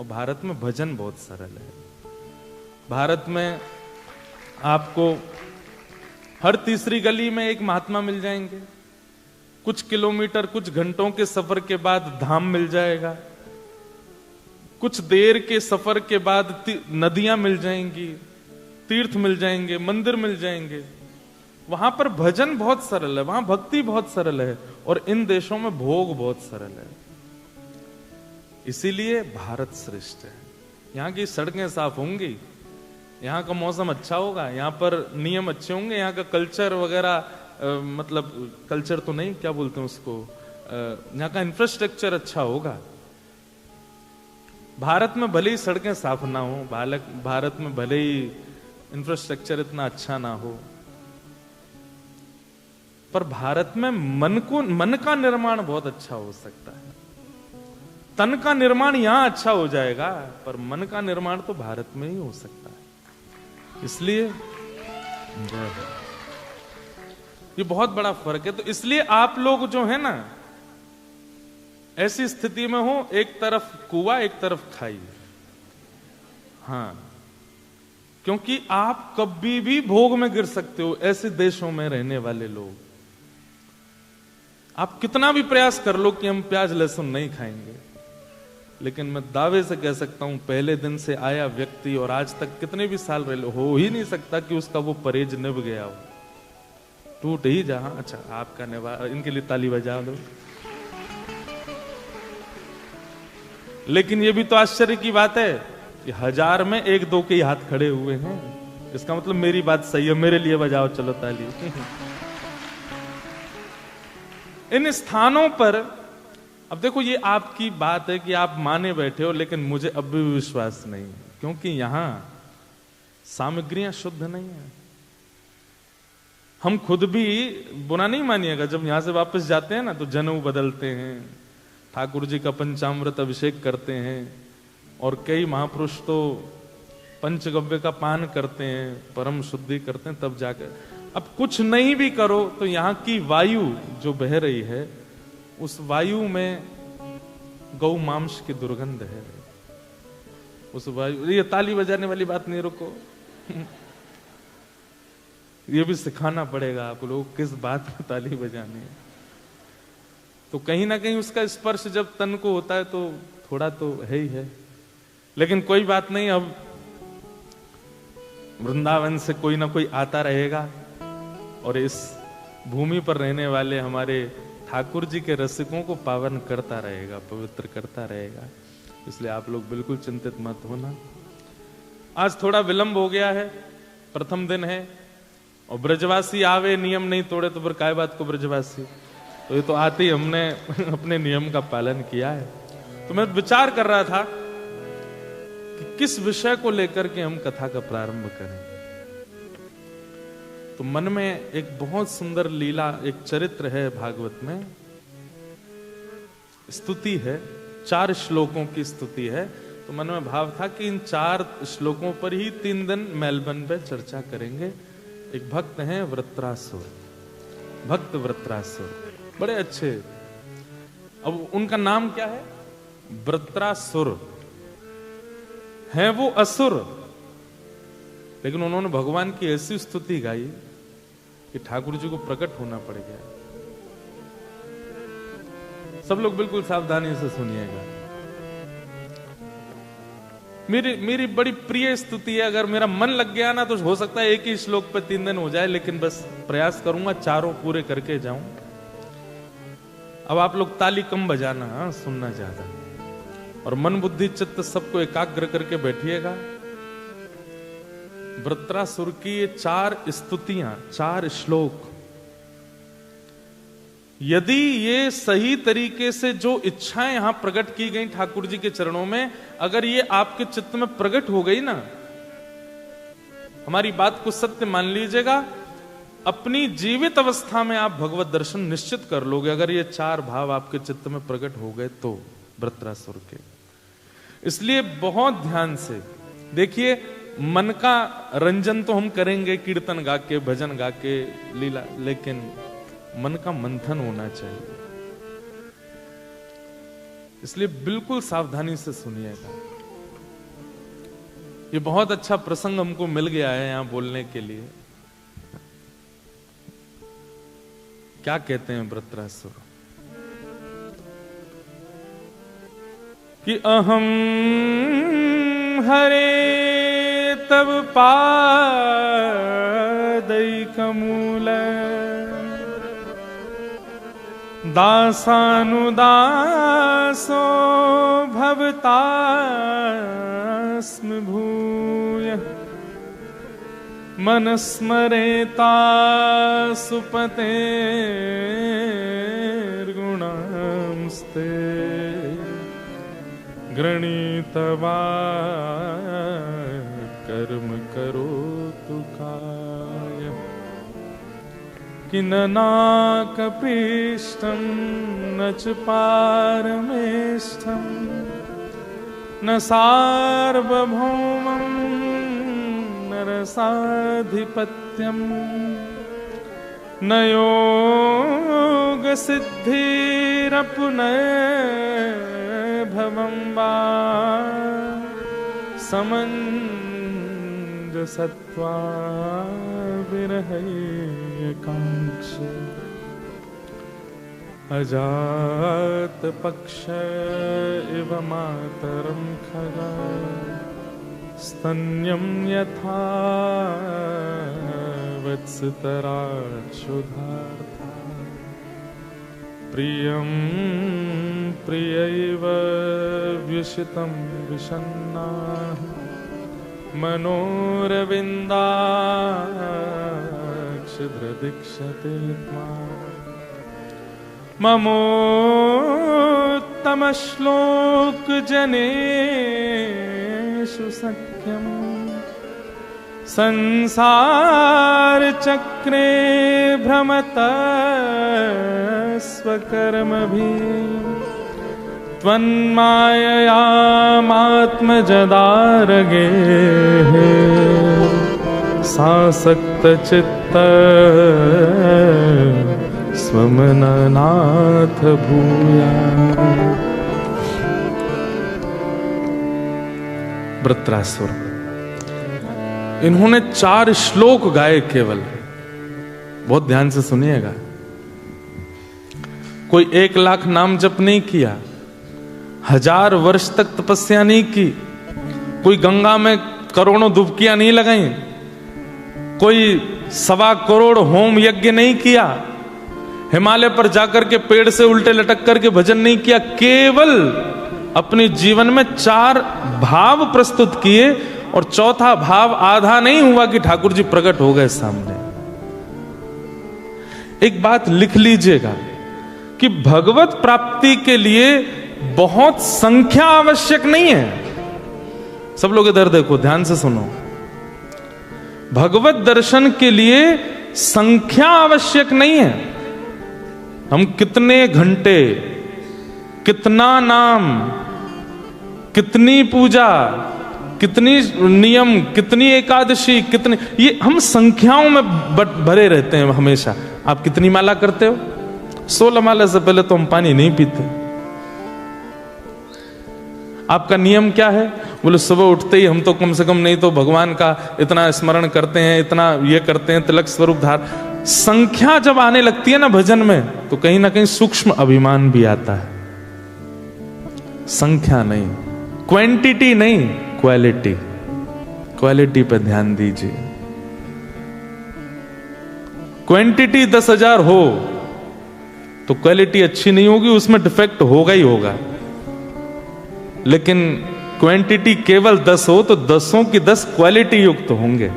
और भारत में भजन बहुत सरल है। भारत में आपको हर तीसरी गली में एक महात्मा मिल जाएंगे, कुछ किलोमीटर कुछ घंटों के सफर के बाद धाम मिल जाएगा, कुछ देर के सफर के बाद नदियां मिल जाएंगी, तीर्थ मिल जाएंगे, मंदिर मिल जाएंगे। वहां पर भजन बहुत सरल है, वहां भक्ति बहुत सरल है, और इन देशों में भोग बहुत सरल है। इसीलिए भारत श्रेष्ठ है। यहाँ की सड़कें साफ होंगी, यहाँ का मौसम अच्छा होगा, यहाँ पर नियम अच्छे होंगे, यहाँ का कल्चर वगैरह, मतलब कल्चर तो नहीं, क्या बोलते हैं उसको, यहाँ का इंफ्रास्ट्रक्चर अच्छा होगा। भारत में भले ही सड़कें साफ ना हो, भारत में भले ही इंफ्रास्ट्रक्चर इतना अच्छा ना हो, पर भारत में मन का निर्माण बहुत अच्छा हो सकता है। तन का निर्माण यहां अच्छा हो जाएगा, पर मन का निर्माण तो भारत में ही हो सकता है। इसलिए ये बहुत बड़ा फर्क है। तो इसलिए आप लोग जो है ना, ऐसी स्थिति में हो, एक तरफ कुआं एक तरफ खाई। हाँ, क्योंकि आप कभी भी भोग में गिर सकते हो। ऐसे देशों में रहने वाले लोग, आप कितना भी प्रयास कर लो कि हम प्याज लहसुन नहीं खाएंगे, लेकिन मैं दावे से कह सकता हूं, पहले दिन से आया व्यक्ति और आज तक कितने भी साल रह लो, हो ही नहीं सकता कि उसका वो परहेज निभ गया हो, टूट ही जा। अच्छा, आपका निभा, इनके लिए ताली बजा दो। लेकिन ये भी तो आश्चर्य की बात है कि 1000 में 1-2 के हाथ खड़े हुए हैं। इसका मतलब मेरी बात सही है, मेरे लिए बजाओ, चलो ताली। इन स्थानों पर अब देखो, ये आपकी बात है कि आप माने बैठे हो, लेकिन मुझे अब भी विश्वास नहीं है, क्योंकि यहां सामग्रियां शुद्ध नहीं है। हम खुद भी, बुरा नहीं मानिएगा, जब यहां से वापस जाते हैं ना, तो जनेऊ बदलते हैं, ठाकुर जी का पंचामृत अभिषेक करते हैं, और कई महापुरुष तो पंचगव्य का पान करते हैं, परम शुद्धि करते हैं, तब जाकर। अब कुछ नहीं भी करो तो यहाँ की वायु जो बह रही है, उस वायु में गौ मांस की दुर्गंध है। उस वायु, ये ताली बजाने वाली बात नहीं, रुको। ये भी सिखाना पड़ेगा आप लोग किस बात में ताली बजानी है। तो कहीं ना कहीं उसका स्पर्श जब तन को होता है तो थोड़ा तो है ही है, लेकिन कोई बात नहीं। अब वृंदावन से कोई ना कोई आता रहेगा, और इस भूमि पर रहने वाले हमारे ठाकुर जी के रसिकों को पावन करता रहेगा, पवित्र करता रहेगा। इसलिए आप लोग बिल्कुल चिंतित मत होना। आज थोड़ा विलंब हो गया है, प्रथम दिन है, और ब्रजवासी आवे नियम नहीं तोड़े, तो फिर काय बात को ब्रजवासी। तो ये तो आते ही हमने अपने नियम का पालन किया है। तो मैं विचार कर रहा था कि किस विषय को लेकर के हम कथा का प्रारंभ करें। तो मन में एक बहुत सुंदर लीला, एक चरित्र है भागवत में, स्तुति है, 4 श्लोकों की स्तुति है। तो मन में भाव था कि इन 4 श्लोकों पर ही 3 दिन मेलबर्न पे चर्चा करेंगे। एक भक्त हैं वृत्रासुर, भक्त वृत्रासुर, बड़े अच्छे। अब उनका नाम क्या है? वृत्रासुर। हैं वो असुर, लेकिन उन्होंने भगवान की ऐसी स्तुति गाई कि ठाकुर जी को प्रकट होना पड़ गया। सब लोग बिल्कुल सावधानी से सुनिएगा। मेरी बड़ी प्रिय स्तुति है। अगर मेरा मन लग गया ना, तो हो सकता है एक ही श्लोक पे 3 दिन हो जाए, लेकिन बस प्रयास करूंगा 4 पूरे करके जाऊं। अब आप लोग ताली कम बजाना, हाँ, सुनना ज्यादा, और मन बुद्धि चित्त सबको एकाग्र करके बैठिएगा। वृत्रासुर की ये 4 स्तुतियां, 4 श्लोक, यदि ये सही तरीके से जो इच्छाएं यहां प्रकट की गई ठाकुर जी के चरणों में, अगर ये आपके चित्त में प्रकट हो गई ना, हमारी बात को सत्य मान लीजिएगा, अपनी जीवित अवस्था में आप भगवत दर्शन निश्चित कर लोगे। अगर ये 4 भाव आपके चित्त में प्रकट हो गए तो वृत्रासुर के। इसलिए बहुत ध्यान से देखिए। मन का रंजन तो हम करेंगे कीर्तन गा के, भजन गा के, लीला, लेकिन मन का मंथन होना चाहिए। इसलिए बिल्कुल सावधानी से सुनिएगा। ये बहुत अच्छा प्रसंग हमको मिल गया है यहां बोलने के लिए। क्या कहते हैं वृत्रासुर कि अहम हरे तब पादैकमूल दासानुदासो भवतास्मि भूय मनस्मरेता सुपतेर्गुणांस्ते गृणीतवा कर्म करोतु काय कि न नाकपृष्ठं न च पारमेष्ठं न सार्वभौमं न रसाधिपत्यं न योगसिद्धिरपुनर्भवं वा समञ्जसत्वा विरहैकाङ्क्ष अजात पक्ष इव मातरं खगा स्तन्यं यथा वत्सतराक्षुधार्था प्रियं प्रियैव व्युषितं विषन्नाः मनोरविन्दाक्षिद्रदीक्षते ममोत्तमश्लोकजनेषु सख्यं संसारचक्रे भ्रमतस्वकर्मभिः त्वन्माययामात्मजदारगे सासक्तचित्त स्वमननाथ भूया। वृत्रासुर इन्होंने 4 श्लोक गाए केवल। बहुत ध्यान से सुनिएगा। कोई 1 लाख नाम जप नहीं किया, 1000 वर्ष तक तपस्या नहीं की, कोई गंगा में करोड़ों डुबकियां नहीं लगाई, कोई 1.25 करोड़ होम यज्ञ नहीं किया, हिमालय पर जाकर के पेड़ से उल्टे लटक करके भजन नहीं किया। केवल अपने जीवन में 4 भाव प्रस्तुत किए और चौथा भाव आधा नहीं हुआ कि ठाकुर जी प्रकट हो गए सामने। एक बात लिख लीजिएगा कि भगवत प्राप्ति के लिए बहुत संख्या आवश्यक नहीं है। सब लोग इधर देखो, ध्यान से सुनो। भगवत दर्शन के लिए संख्या आवश्यक नहीं है। हम कितने घंटे, कितना नाम, कितनी पूजा, कितनी नियम, कितनी एकादशी, कितनी, ये हम संख्याओं में भरे रहते हैं हमेशा। आप कितनी माला करते हो? 16 माला से पहले तो हम पानी नहीं पीते। आपका नियम क्या है? बोले सुबह उठते ही हम तो कम से कम नहीं तो भगवान का इतना स्मरण करते हैं, इतना ये करते हैं, तिलक स्वरूप धार। संख्या जब आने लगती है ना भजन में, तो कहीं ना कहीं सूक्ष्म अभिमान भी आता है। संख्या नहीं, क्वांटिटी नहीं, क्वालिटी। क्वालिटी पर ध्यान दीजिए। क्वांटिटी 10,000 हो तो क्वालिटी अच्छी नहीं होगी, उसमें डिफेक्ट होगा ही होगा। लेकिन क्वांटिटी केवल 10 हो तो 10 की 10 क्वालिटी युक्त होंगे,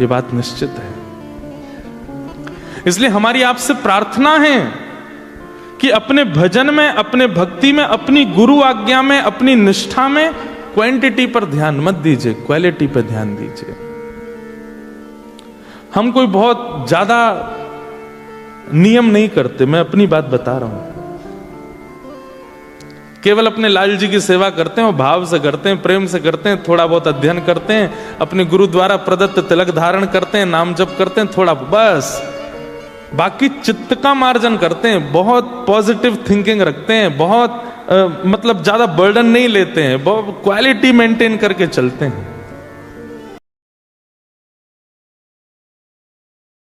ये बात निश्चित है। इसलिए हमारी आपसे प्रार्थना है कि अपने भजन में, अपने भक्ति में, अपनी गुरु आज्ञा में, अपनी निष्ठा में क्वांटिटी पर ध्यान मत दीजिए, क्वालिटी पर ध्यान दीजिए। हम कोई बहुत ज्यादा नियम नहीं करते, मैं अपनी बात बता रहा हूं। केवल अपने लाल जी की सेवा करते हैं, भाव से करते हैं, प्रेम से करते हैं, थोड़ा बहुत अध्ययन करते हैं, अपने गुरु द्वारा प्रदत्त तिलक धारण करते हैं, नाम जप करते हैं, थोड़ा बस। बाकी चित्त का मार्जन करते हैं, बहुत पॉजिटिव थिंकिंग रखते हैं, बहुत मतलब ज्यादा बर्डन नहीं लेते हैं, बहुत क्वालिटी मेंटेन करके चलते हैं।